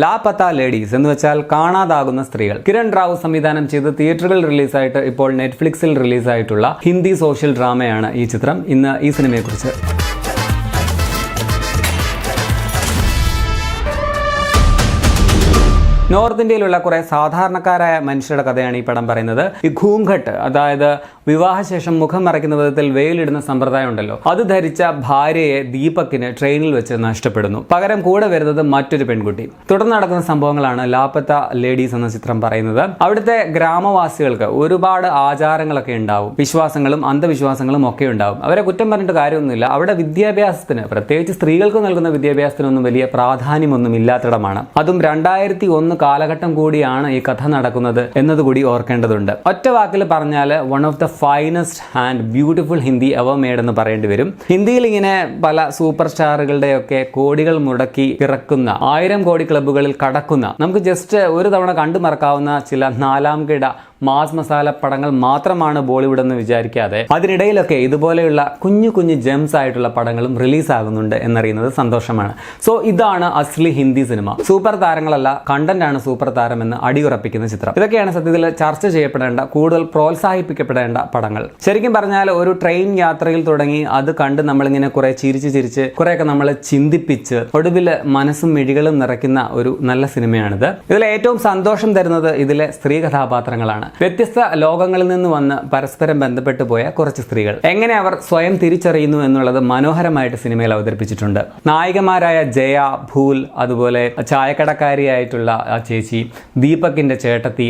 ലാപത്ത ladies എന്ന് വെച്ചാൽ കാണാതാകുന്ന സ്ത്രീകൾ. കിരൺ റാവു സംവിധാനം ചെയ്ത് തിയേറ്ററുകളിൽ റിലീസായിട്ട് ഇപ്പോൾ നെറ്റ്ഫ്ലിക്സിൽ റിലീസായിട്ടുള്ള ഹിന്ദി സോഷ്യൽ ഡ്രാമയാണ് ഈ ചിത്രം. ഇന്ന് ഈ സിനിമയെക്കുറിച്ച് നോർത്ത് ഇന്ത്യയിലുള്ള കുറെ സാധാരണക്കാരായ മനുഷ്യരുടെ കഥയാണ് ഈ പടം പറയുന്നത്. ഈ ഘൂംഘട്ട്, അതായത് വിവാഹശേഷം മുഖം മറയ്ക്കുന്ന വിധത്തിൽ വെയിലിടുന്ന സമ്പ്രദായം ഉണ്ടല്ലോ, അത് ധരിച്ച ഭാര്യയെ ദീപകിന് ട്രെയിനിൽ വെച്ച് നഷ്ടപ്പെടുന്നു. പകരം കൂടെ വരുന്നത് മറ്റൊരു പെൺകുട്ടി. തുടർന്ന് നടക്കുന്ന സംഭവങ്ങളാണ് ലാപത്ത ലേഡീസ് എന്ന ചിത്രം പറയുന്നത്. അവിടുത്തെ ഗ്രാമവാസികൾക്ക് ഒരുപാട് ആചാരങ്ങളൊക്കെ ഉണ്ടാവും, വിശ്വാസങ്ങളും അന്ധവിശ്വാസങ്ങളും ഒക്കെ ഉണ്ടാവും. അവരെ കുറ്റം പറഞ്ഞിട്ട് കാര്യമൊന്നുമില്ല. അവിടെ വിദ്യാഭ്യാസത്തിന്, പ്രത്യേകിച്ച് സ്ത്രീകൾക്ക് നൽകുന്ന വിദ്യാഭ്യാസത്തിനൊന്നും വലിയ പ്രാധാന്യമൊന്നും ഇല്ലാത്തിടമാണ്. അതും 2001 കാലഘട്ടം കൂടിയാണ് ഈ കഥ നടക്കുന്നത് എന്നതുകൂടി ഓർക്കേണ്ടതുണ്ട്. ഒറ്റ വാക്കിൽ പറഞ്ഞാൽ one of the finest and beautiful Hindi ever made എന്ന് പറയേണ്ടി വരും. ഹിന്ദിയിൽ ഇങ്ങനെ പല സൂപ്പർ സ്റ്റാറുകളുടെയൊക്കെ കോടികൾ മുടക്കി ഇറക്കുന്ന 1000 കോടി ക്ലബ്ബുകളിൽ കടക്കുന്ന, നമുക്ക് ജസ്റ്റ് ഒരു തവണ കണ്ടു മറക്കാവുന്ന ചില നാലാം കിട മാസ് മസാല പടങ്ങൾ മാത്രമാണ് ബോളിവുഡ് എന്ന് വിചാരിക്കാതെ അതിനിടയിലൊക്കെ ഇതുപോലെയുള്ള കുഞ്ഞു കുഞ്ഞു ജെംസ് ആയിട്ടുള്ള പടങ്ങളും റിലീസാകുന്നുണ്ട് എന്നറിയുന്നത് സന്തോഷമാണ്. സോ ഇതാണ് അസ്ലി ഹിന്ദി സിനിമ. സൂപ്പർ താരങ്ങളല്ല, കണ്ടന്റ് ആണ് സൂപ്പർ താരമെന്ന് അടിയുറപ്പിക്കുന്ന ചിത്രം. ഇതൊക്കെയാണ് സത്യത്തിൽ ചർച്ച ചെയ്യപ്പെടേണ്ട, കൂടുതൽ പ്രോത്സാഹിപ്പിക്കപ്പെടേണ്ട പടങ്ങൾ. ശരിക്കും പറഞ്ഞാൽ ഒരു ട്രെയിൻ യാത്രയിൽ തുടങ്ങി അത് കണ്ട് നമ്മളിങ്ങനെ കുറെ ചിരിച്ച് കുറെയൊക്കെ നമ്മളെ ചിന്തിപ്പിച്ച് ഒടുവിൽ മനസ്സും മിഴികളും നിറയ്ക്കുന്ന ഒരു നല്ല സിനിമയാണിത്. ഇതിൽ ഏറ്റവും സന്തോഷം തരുന്നത് ഇതിലെ സ്ത്രീ കഥാപാത്രങ്ങളാണ്. വ്യത്യസ്ത ലോകങ്ങളിൽ നിന്ന് വന്ന് പരസ്പരം ബന്ധപ്പെട്ടു പോയ കുറച്ച് സ്ത്രീകൾ എങ്ങനെ അവർ സ്വയം തിരിച്ചറിയുന്നു എന്നുള്ളത് മനോഹരമായിട്ട് സിനിമയിൽ അവതരിപ്പിച്ചിട്ടുണ്ട്. നായികമാരായ ജയ, ഭൂൽ, അതുപോലെ ചായക്കടക്കാരിയായിട്ടുള്ള ആ ചേച്ചി, ദീപകിന്റെ ചേട്ടത്തി,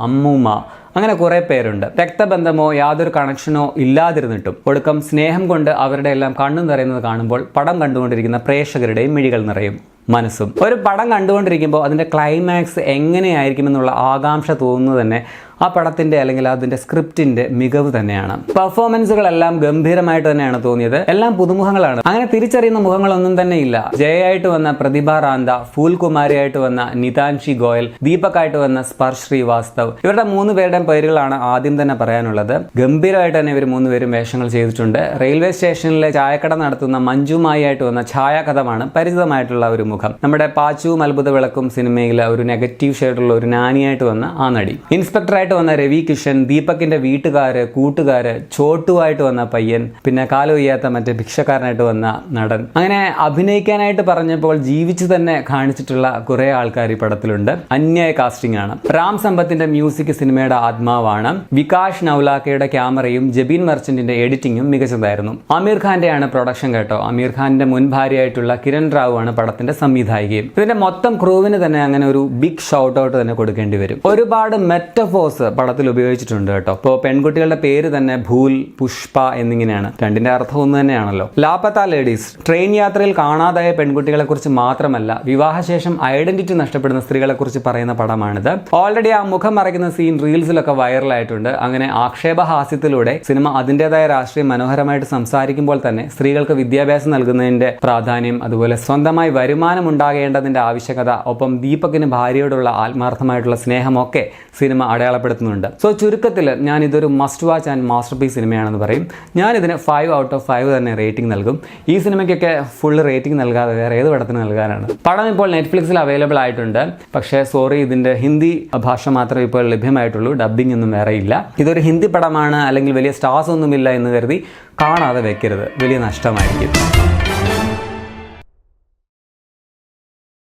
അമ്മൂമ്മ, അങ്ങനെ കുറെ പേരുണ്ട്. രക്തബന്ധമോ യാതൊരു കണക്ഷനോ ഇല്ലാതിരുന്നിട്ടും ഒടുക്കം സ്നേഹം കൊണ്ട് അവരുടെ എല്ലാം കണ്ണു നിറയുന്നത് കാണുമ്പോൾ പടം കണ്ടുകൊണ്ടിരിക്കുന്ന പ്രേക്ഷകരുടെയും മിഴികൾ നിറയും, മനസ്സും. ഒരു പടം കണ്ടുകൊണ്ടിരിക്കുമ്പോൾ അതിൻ്റെ ക്ലൈമാക്സ് എങ്ങനെയായിരിക്കുമെന്നുള്ള ആകാംക്ഷ തോന്നുന്നത് തന്നെ ആ പടത്തിന്റെ അല്ലെങ്കിൽ അതിന്റെ സ്ക്രിപ്റ്റിന്റെ മികവ് തന്നെയാണ്. പെർഫോമൻസുകളെല്ലാം ഗംഭീരമായിട്ട് തന്നെയാണ് തോന്നിയത്. എല്ലാം പുതുമുഖങ്ങളാണ്. അങ്ങനെ തിരിച്ചറിയുന്ന മുഖങ്ങളൊന്നും തന്നെ ഇല്ല. ജയയായിട്ട് വന്ന പ്രതിഭ റാന്ത, ഫൂൽ കുമാരിയായിട്ട് വന്ന നിതാൻഷി ഗോയൽ, ദീപകായിട്ട് വന്ന സ്പർശ് ശ്രീവാസ്തവ്, ഇവരുടെ 3 പേരുടെയും പേരുകളാണ് ആദ്യം തന്നെ പറയാനുള്ളത്. ഗംഭീരമായിട്ട് തന്നെ ഇവർ 3 പേരും വേഷങ്ങൾ ചെയ്തിട്ടുണ്ട്. റെയിൽവേ സ്റ്റേഷനിലെ ചായക്കട നടത്തുന്ന മഞ്ജുമായി ആയിട്ട് വന്ന ഛായാകഥമാണ് പരിചിതമായിട്ടുള്ള ഒരു മുഖം. നമ്മുടെ പാച്ചുവും അത്ഭുത വിളക്കും സിനിമയിലെ ഒരു നെഗറ്റീവ് ഷെയ്ഡുള്ള ഒരു നാനിയായിട്ട് വന്ന ആ നടി, ഇൻസ്പെക്ടറായിട്ട് വന്ന രവി കിഷൻ, ദീപകിന്റെ വീട്ടുകാര്, കൂട്ടുകാര്, ചോട്ടുവായിട്ട് വന്ന പയ്യൻ, പിന്നെ കാലു വയ്യാത്ത മറ്റേ ഭിക്ഷക്കാരനായിട്ട് വന്ന നടൻ. അങ്ങനെ അഭിനയിക്കാനായിട്ട് പറഞ്ഞപ്പോൾ ജീവിച്ചു തന്നെ കാണിച്ചിട്ടുള്ള കുറെ ആൾക്കാർ ഈ പടത്തിലുണ്ട്. അന്യായ കാസ്റ്റിംഗ് ആണ്. രാം സമ്പത്തിന്റെ മ്യൂസിക് സിനിമയുടെ ആത്മാവാണ്. വികാഷ് നൗലാക്കയുടെ ക്യാമറയും ജബീൻ മെർച്ചന്റിന്റെ എഡിറ്റിംഗും മികച്ചതായിരുന്നു. ആമീർ ഖാന്റെയാണ് പ്രൊഡക്ഷൻ കേട്ടോ. ആമീർ ഖാന്റെ മുൻ ഭാര്യയായിട്ടുള്ള കിരൺ റാവു ആണ് പടത്തിന്റെ സംവിധായികയും. ഇതിന്റെ മൊത്തം ക്രൂവിന് തന്നെ അങ്ങനെ ഒരു ബിഗ് ഷൗട്ട് ഔട്ട് തന്നെ കൊടുക്കേണ്ടി വരും. ഒരുപാട് മെറ്റഫോഴ്സ് പടത്തിൽ ഉപയോഗിച്ചിട്ടുണ്ട് കേട്ടോ. ഇപ്പോൾ പെൺകുട്ടികളുടെ പേര് തന്നെ ഭൂൽ, പുഷ്പ എന്നിങ്ങനെയാണ്. രണ്ടിന്റെ അർത്ഥം ഒന്ന് തന്നെയാണല്ലോ. ലാപത്ത ലേഡീസ് ട്രെയിൻ യാത്രയിൽ കാണാതായ പെൺകുട്ടികളെ കുറിച്ച് മാത്രമല്ല, വിവാഹശേഷം ഐഡന്റിറ്റി നഷ്ടപ്പെടുന്ന സ്ത്രീകളെ കുറിച്ച് പറയുന്ന പടമാണിത്. ഓൾറെഡി ആ മുഖം മറയ്ക്കുന്ന സീൻ റീൽസിലൊക്കെ വൈറലായിട്ടുണ്ട്. അങ്ങനെ ആക്ഷേപഹാസ്യത്തിലൂടെ സിനിമ അതിൻ്റെതായ രാഷ്ട്രീയം മനോഹരമായിട്ട് സംസാരിക്കുമ്പോൾ തന്നെ സ്ത്രീകൾക്ക് വിദ്യാഭ്യാസം നൽകുന്നതിന്റെ പ്രാധാന്യം, അതുപോലെ സ്വന്തമായി വരുമാനം ഉണ്ടാകേണ്ടതിന്റെ ആവശ്യകത, ഒപ്പം ദീപകിന് ഭാര്യയോടുള്ള ആത്മാർത്ഥമായിട്ടുള്ള സ്നേഹമൊക്കെ സിനിമ അടയാളപ്പെടുത്തുന്നുണ്ട്. സോ ചുരുക്കത്തിൽ ഞാൻ ഇതൊരു must watch and masterpiece സിനിമയാണെന്ന് പറയും. ഞാനിതിന് 5 out of 5 തന്നെ റേറ്റിംഗ് നൽകും. ഈ സിനിമയ്ക്കൊക്കെ ഫുൾ റേറ്റിംഗ് നൽകാതെ വേറെ ഏത് പടത്തിന് നൽകാനാണ്? പടം ഇപ്പോൾ നെറ്റ്ഫ്ലിക്സിൽ അവൈലബിൾ ആയിട്ടുണ്ട്. പക്ഷേ സോറി, ഇതിന്റെ ഹിന്ദി ഭാഷ മാത്രമേ ഇപ്പോൾ ലഭ്യമായിട്ടുള്ളൂ. ഡബ്ബിംഗ് ഒന്നും വേറെ ഇല്ല. ഇതൊരു ഹിന്ദി പടമാണ് അല്ലെങ്കിൽ വലിയ സ്റ്റാർസ് ഒന്നുമില്ല എന്ന് കരുതി കാണാതെ വെക്കരുത്. വലിയ നഷ്ടമായിരിക്കും.